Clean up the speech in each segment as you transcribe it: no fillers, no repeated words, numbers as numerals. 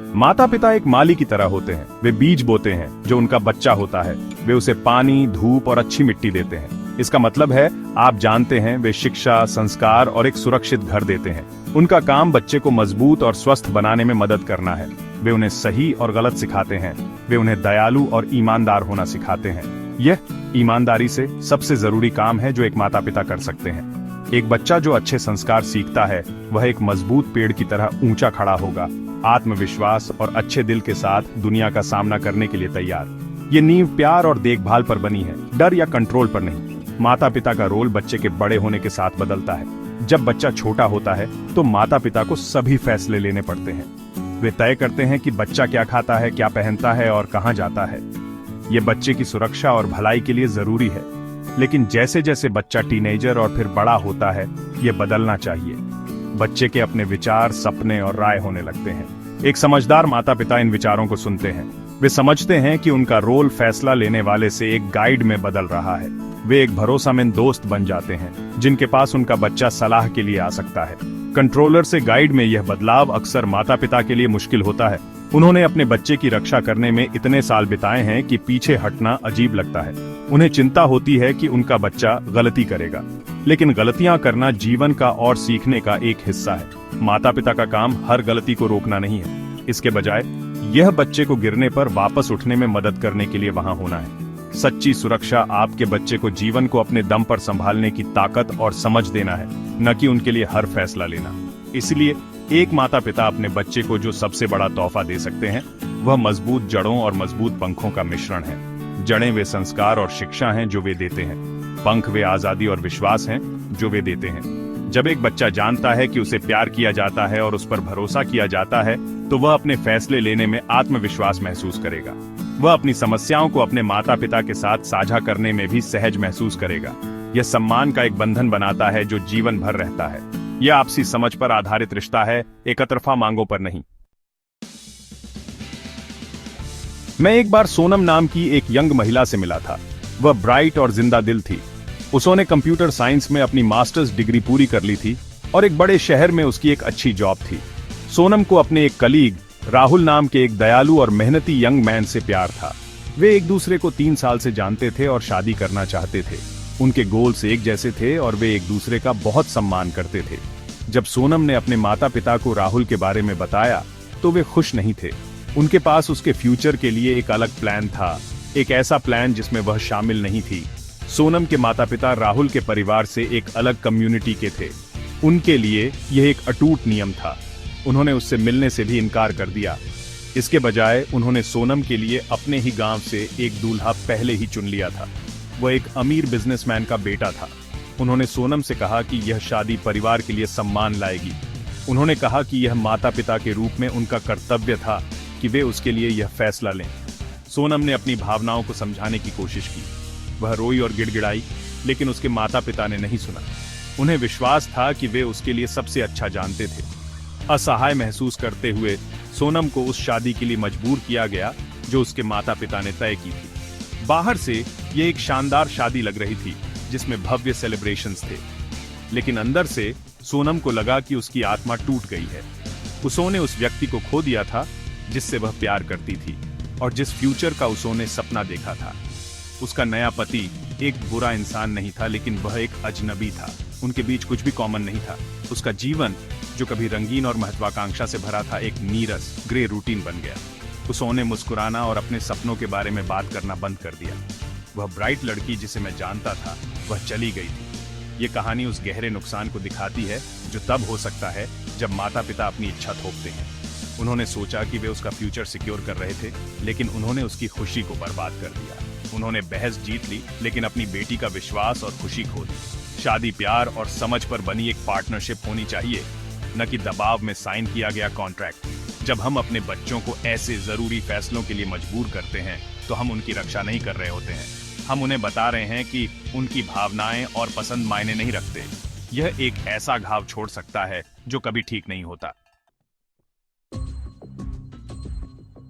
माता पिता एक माली की तरह होते हैं। वे बीज बोते हैं जो उनका बच्चा होता है। वे उसे पानी, धूप और अच्छी मिट्टी देते हैं। इसका मतलब है, आप जानते हैं, वे शिक्षा, संस्कार और एक सुरक्षित घर देते हैं। उनका काम बच्चे को मजबूत और स्वस्थ बनाने में मदद करना है। वे उन्हें सही और गलत सिखाते हैं। वे उन्हें दयालु और ईमानदार होना सिखाते हैं। यह ईमानदारी से सबसे जरूरी काम है जो एक माता पिता कर सकते हैं। एक बच्चा जो अच्छे संस्कार सीखता है, वह एक मजबूत पेड़ की तरह ऊंचा खड़ा होगा, आत्मविश्वास और अच्छे दिल के साथ दुनिया का सामना करने के लिए तैयार। ये नींव प्यार और देखभाल पर बनी है, डर या कंट्रोल पर नहीं। माता पिता का रोल बच्चे के बड़े होने के साथ बदलता है। जब बच्चा छोटा होता है तो माता पिता को सभी फैसले लेने पड़ते हैं। वे तय करते हैं कि बच्चा क्या खाता है, क्या पहनता है और कहाँ जाता है। ये बच्चे की सुरक्षा और भलाई के लिए जरूरी है। लेकिन जैसे जैसे बच्चा टीनेजर और फिर बड़ा होता है, ये बदलना चाहिए। बच्चे के अपने विचार, सपने और राय होने लगते हैं। एक समझदार माता पिता इन विचारों को सुनते हैं। वे समझते हैं कि उनका रोल फैसला लेने वाले से एक गाइड में बदल रहा है। वे एक भरोसेमंद दोस्त बन जाते हैं जिनके पास उनका बच्चा सलाह के लिए आ सकता है। कंट्रोलर से गाइड में यह बदलाव अक्सर माता पिता के लिए मुश्किल होता है। उन्होंने अपने बच्चे की रक्षा करने में इतने साल बिताए हैं कि पीछे हटना अजीब लगता है। उन्हें चिंता होती है कि उनका बच्चा गलती करेगा, लेकिन गलतियां करना जीवन का और सीखने का एक हिस्सा है। माता पिता का काम हर गलती को रोकना नहीं है। इसके बजाय यह बच्चे को गिरने पर वापस उठने में मदद करने के लिए वहां होना है। सच्ची सुरक्षा आपके बच्चे को जीवन को अपने दम पर संभालने की ताकत और समझ देना है, न कि उनके लिए हर फैसला लेना। इसलिए एक माता पिता अपने बच्चे को जो सबसे बड़ा तोहफा दे सकते हैं, वह मजबूत जड़ों और मजबूत पंखों का मिश्रण है। जड़ें वे संस्कार और शिक्षा हैं जो वे देते हैं। पंख वे आजादी और विश्वास हैं जो वे देते हैं। जब एक बच्चा जानता है कि उसे प्यार किया जाता है और उस पर भरोसा किया जाता है, तो वह अपने फैसले लेने में आत्मविश्वास महसूस करेगा। वह अपनी समस्याओं को अपने माता पिता के साथ साझा करने में भी सहज महसूस करेगा। यह सम्मान का एक बंधन बनाता है जो जीवन भर रहता है। यह आपसी समझ पर आधारित रिश्ता है, एक तरफा मांगों पर नहीं। मैं एक बार सोनम नाम की एक यंग महिला से मिला था। वह ब्राइट और जिंदा दिल थी। उसने कंप्यूटर साइंस में अपनी मास्टर्स डिग्री पूरी कर ली थी और एक बड़े शहर में उसकी एक अच्छी जॉब थी। सोनम को अपने एक कलीग राहुल नाम के एक दयालु और मेहनती यंग मैन से प्यार था। वे एक दूसरे को 3 साल से जानते थे और शादी करना चाहते थे। उनके गोल्स एक जैसे थे और वे एक दूसरे का बहुत सम्मान करते थे। जब सोनम ने अपने माता पिता को राहुल के बारे में बताया तो वे खुश नहीं थे। उनके पास उसके फ्यूचर के लिए एक अलग प्लान था, एक ऐसा प्लान जिसमें वह शामिल नहीं थी। सोनम के माता पिता राहुल के परिवार से एक अलग कम्युनिटी के थे। उनके लिए यह एक अटूट नियम था। उन्होंने उससे मिलने से भी इनकार कर दिया। इसके बजाय उन्होंने सोनम के लिए अपने ही गांव से एक दूल्हा पहले ही चुन लिया था। वह एक अमीर बिजनेसमैन का बेटा था। उन्होंने सोनम से कहा कि यह शादी परिवार के लिए सम्मान लाएगी। उन्होंने कहा कि यह माता पिता के रूप में उनका कर्तव्य था कि वे उसके लिए यह फैसला लें। सोनम ने अपनी भावनाओं को समझाने की कोशिश की। वह रोई और गिड़गिड़ाई, लेकिन उसके माता पिता ने नहीं सुना। उन्हें विश्वास था कि वे उसके लिए सबसे अच्छा जानते थे। असहाय महसूस करते हुए सोनम को उस शादी के लिए मजबूर किया गया जो उसके माता पिता ने तय की थी। बाहर से यह एक शानदार शादी लग रही थी जिसमें भव्य सेलिब्रेशंस थे, लेकिन अंदर से सोनम को लगा कि उसकी आत्मा टूट गई है। उसने उस व्यक्ति को खो दिया था जिससे वह प्यार करती थी और जिस फ्यूचर का उसने सपना देखा था। उसका नया पति एक बुरा इंसान नहीं था, लेकिन वह एक अजनबी था। उनके बीच कुछ भी कॉमन नहीं था। उसका जीवन, जो कभी रंगीन और महत्वाकांक्षा से भरा था, एक नीरस ग्रे रूटीन बन गया। उसने मुस्कुराना और अपने सपनों के बारे में बात करना बंद कर दिया। वह ब्राइट लड़की जिसे मैं जानता था, वह चली गई थी। ये कहानी उस गहरे नुकसान को दिखाती है जो तब हो सकता है जब माता पिता अपनी इच्छा थोपते हैं। उन्होंने सोचा कि वे उसका फ्यूचर सिक्योर कर रहे थे, लेकिन उन्होंने उसकी खुशी को बर्बाद कर दिया। उन्होंने बहस जीत ली, लेकिन अपनी बेटी का विश्वास और खुशी खो दी। शादी प्यार और समझ पर बनी एक पार्टनरशिप होनी चाहिए, न कि दबाव में साइन किया गया कॉन्ट्रैक्ट। जब हम अपने बच्चों को ऐसे जरूरी फैसलों के लिए मजबूर करते हैं, तो हम उनकी रक्षा नहीं कर रहे होते हैं। हम उन्हें बता रहे हैं कि उनकी भावनाएं और पसंद मायने नहीं रखते। यह एक ऐसा घाव छोड़ सकता है जो कभी ठीक नहीं होता।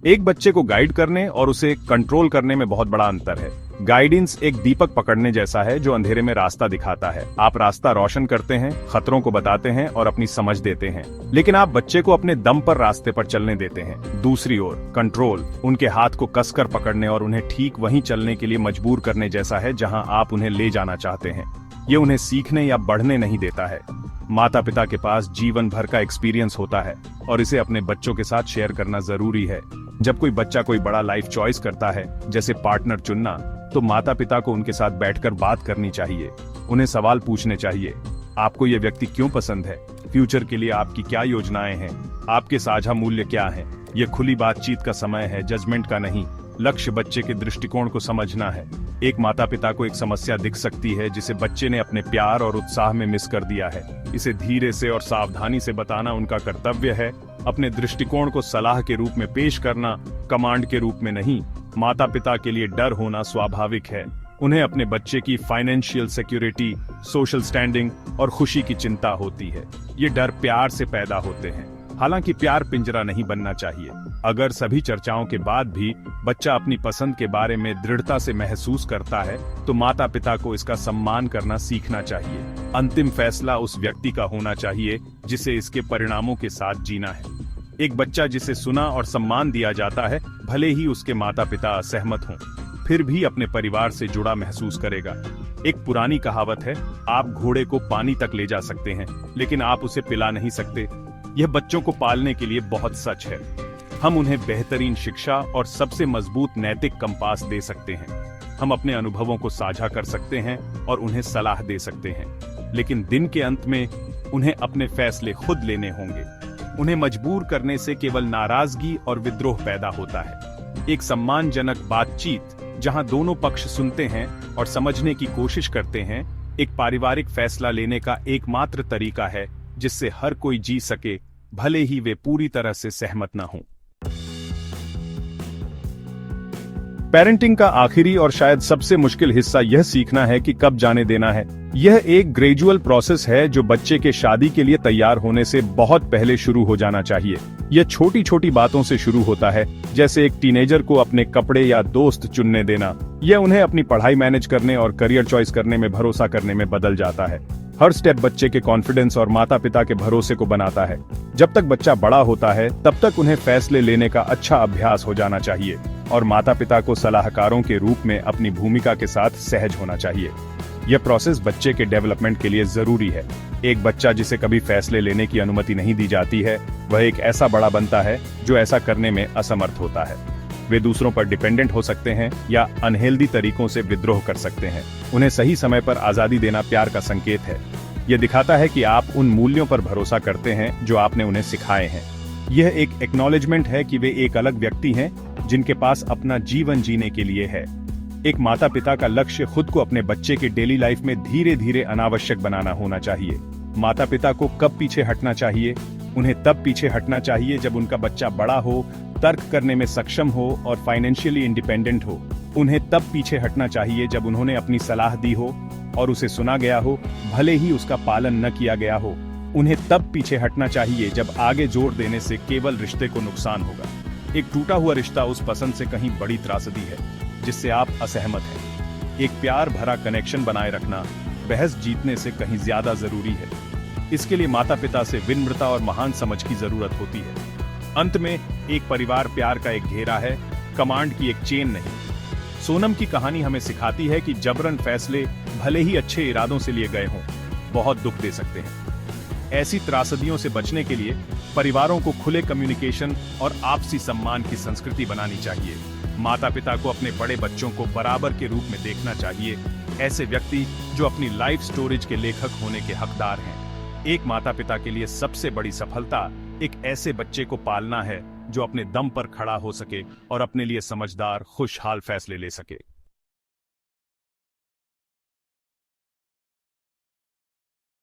एक बच्चे को गाइड करने और उसे कंट्रोल करने में बहुत बड़ा अंतर है। गाइडेंस एक दीपक पकड़ने जैसा है जो अंधेरे में रास्ता दिखाता है। आप रास्ता रोशन करते हैं, खतरों को बताते हैं और अपनी समझ देते हैं, लेकिन आप बच्चे को अपने दम पर रास्ते पर चलने देते हैं। दूसरी ओर कंट्रोल उनके हाथ को कसकर पकड़ने और उन्हें ठीक वहीं चलने के लिए मजबूर करने जैसा है जहां आप उन्हें ले जाना चाहते हैं। ये उन्हें सीखने या बढ़ने नहीं देता है। माता पिता के पास जीवन भर का एक्सपीरियंस होता है और इसे अपने बच्चों के साथ शेयर करना जरूरी है। जब कोई बच्चा कोई बड़ा लाइफ चॉइस करता है, जैसे पार्टनर चुनना, तो माता पिता को उनके साथ बैठकर बात करनी चाहिए। उन्हें सवाल पूछने चाहिए, आपको ये व्यक्ति क्यों पसंद है, फ्यूचर के लिए आपकी क्या योजनाएं हैं, आपके साझा मूल्य क्या हैं। ये खुली बातचीत का समय है, जजमेंट का नहीं। लक्ष्य बच्चे के दृष्टिकोण को समझना है। एक माता पिता को एक समस्या दिख सकती है जिसे बच्चे ने अपने प्यार और उत्साह में मिस कर दिया है। इसे धीरे से और सावधानी से बताना उनका कर्तव्य है। अपने दृष्टिकोण को सलाह के रूप में पेश करना, कमांड के रूप में नहीं। माता पिता के लिए डर होना स्वाभाविक है। उन्हें अपने बच्चे की फाइनेंशियल सिक्योरिटी, सोशल स्टैंडिंग और खुशी की चिंता होती है। ये डर प्यार से पैदा होते हैं। हालांकि प्यार पिंजरा नहीं बनना चाहिए। अगर सभी चर्चाओं के बाद भी बच्चा अपनी पसंद के बारे में दृढ़ता से महसूस करता है, तो माता पिता को इसका सम्मान करना सीखना चाहिए। अंतिम फैसला उस व्यक्ति का होना चाहिए जिसे इसके परिणामों के साथ जीना है। एक बच्चा जिसे सुना और सम्मान दिया जाता है, भले ही उसके माता पिता असहमत हों, फिर भी अपने परिवार से जुड़ा महसूस करेगा। एक पुरानी कहावत है, आप घोड़े को पानी तक ले जा सकते हैं, लेकिन आप उसे पिला नहीं सकते। यह बच्चों को पालने के लिए बहुत सच है। हम उन्हें बेहतरीन शिक्षा और सबसे मजबूत नैतिक कंपास दे सकते हैं। हम अपने अनुभवों को साझा कर सकते हैं और उन्हें सलाह दे सकते हैं, लेकिन दिन के अंत में उन्हें अपने फैसले खुद लेने होंगे। उन्हें मजबूर करने से केवल नाराजगी और विद्रोह पैदा होता है। एक सम्मानजनक बातचीत जहां दोनों पक्ष सुनते हैं और समझने की कोशिश करते हैं, एक पारिवारिक फैसला लेने का एकमात्र तरीका है जिससे हर कोई जी सके, भले ही वे पूरी तरह से सहमत न हों। पेरेंटिंग का आखिरी और शायद सबसे मुश्किल हिस्सा यह सीखना है कि कब जाने देना है। यह एक ग्रेजुअल प्रोसेस है जो बच्चे के शादी के लिए तैयार होने से बहुत पहले शुरू हो जाना चाहिए। यह छोटी छोटी बातों से शुरू होता है, जैसे एक टीनेजर को अपने कपड़े या दोस्त चुनने देना। यह उन्हें अपनी पढ़ाई मैनेज करने और करियर चॉइस करने में भरोसा करने में बदल जाता है। हर स्टेप बच्चे के कॉन्फिडेंस और माता पिता के भरोसे को बनाता है। जब तक बच्चा बड़ा होता है, तब तक उन्हें फैसले लेने का अच्छा अभ्यास हो जाना चाहिए और माता पिता को सलाहकारों के रूप में अपनी भूमिका के साथ सहज होना चाहिए। यह प्रोसेस बच्चे के डेवलपमेंट के लिए जरूरी है। एक बच्चा जिसे कभी फैसले लेने की अनुमति नहीं दी जाती है, वह एक ऐसा बड़ा बनता है जो ऐसा करने में असमर्थ होता है। वे दूसरों पर डिपेंडेंट हो सकते हैं या अनहेल्दी तरीकों से विद्रोह कर सकते हैं। उन्हें सही समय पर आजादी देना प्यार का संकेत है। यह दिखाता है कि आप उन मूल्यों पर भरोसा करते हैं जो आपने उन्हें सिखाए हैं। यह एक एक्नॉलेजमेंट है कि वे एक अलग व्यक्ति हैं जिनके पास अपना जीवन जीने के लिए है। एक माता पिता का लक्ष्य खुद को अपने बच्चे के डेली लाइफ में धीरे धीरे अनावश्यक बनाना होना चाहिए। माता पिता को कब पीछे हटना चाहिए? उन्हें तब पीछे हटना चाहिए जब उनका बच्चा बड़ा हो, तर्क करने में सक्षम हो और फाइनेंशियली इंडिपेंडेंट हो। उन्हें तब पीछे हटना चाहिए जब उन्होंने अपनी सलाह दी हो और उसे सुना गया हो, भले ही उसका पालन न किया गया हो। उन्हें तब पीछे हटना चाहिए जब आगे जोर देने से केवल रिश्ते को नुकसान होगा। एक टूटा हुआ रिश्ता उस पसंद से कहीं बड़ी त्रासदी है जिससे आप असहमत हैं। एक प्यार भरा कनेक्शन बनाए रखना बहस जीतने से कहीं ज्यादा जरूरी है। इसके लिए माता पिता से विनम्रता और महान समझ की जरूरत होती है। अंत में एक परिवार प्यार का एक घेरा है, कमांड की एक चेन नहीं। सोनम की कहानी हमें सिखाती है कि जबरन फैसले भले ही अच्छे इरादों से लिए गए हों, बहुत दुख दे सकते हैं। ऐसी त्रासदियों से बचने के लिए परिवारों को खुले कम्युनिकेशन और आपसी सम्मान की संस्कृति बनानी चाहिए। माता पिता को अपने बड़े बच्चों को बराबर के रूप में देखना चाहिए, ऐसे व्यक्ति जो अपनी लाइफ स्टोरीज के लेखक होने के हकदार हैं। एक माता पिता के लिए सबसे बड़ी सफलता एक ऐसे बच्चे को पालना है जो अपने दम पर खड़ा हो सके और अपने लिए समझदार, खुशहाल फैसले ले सके।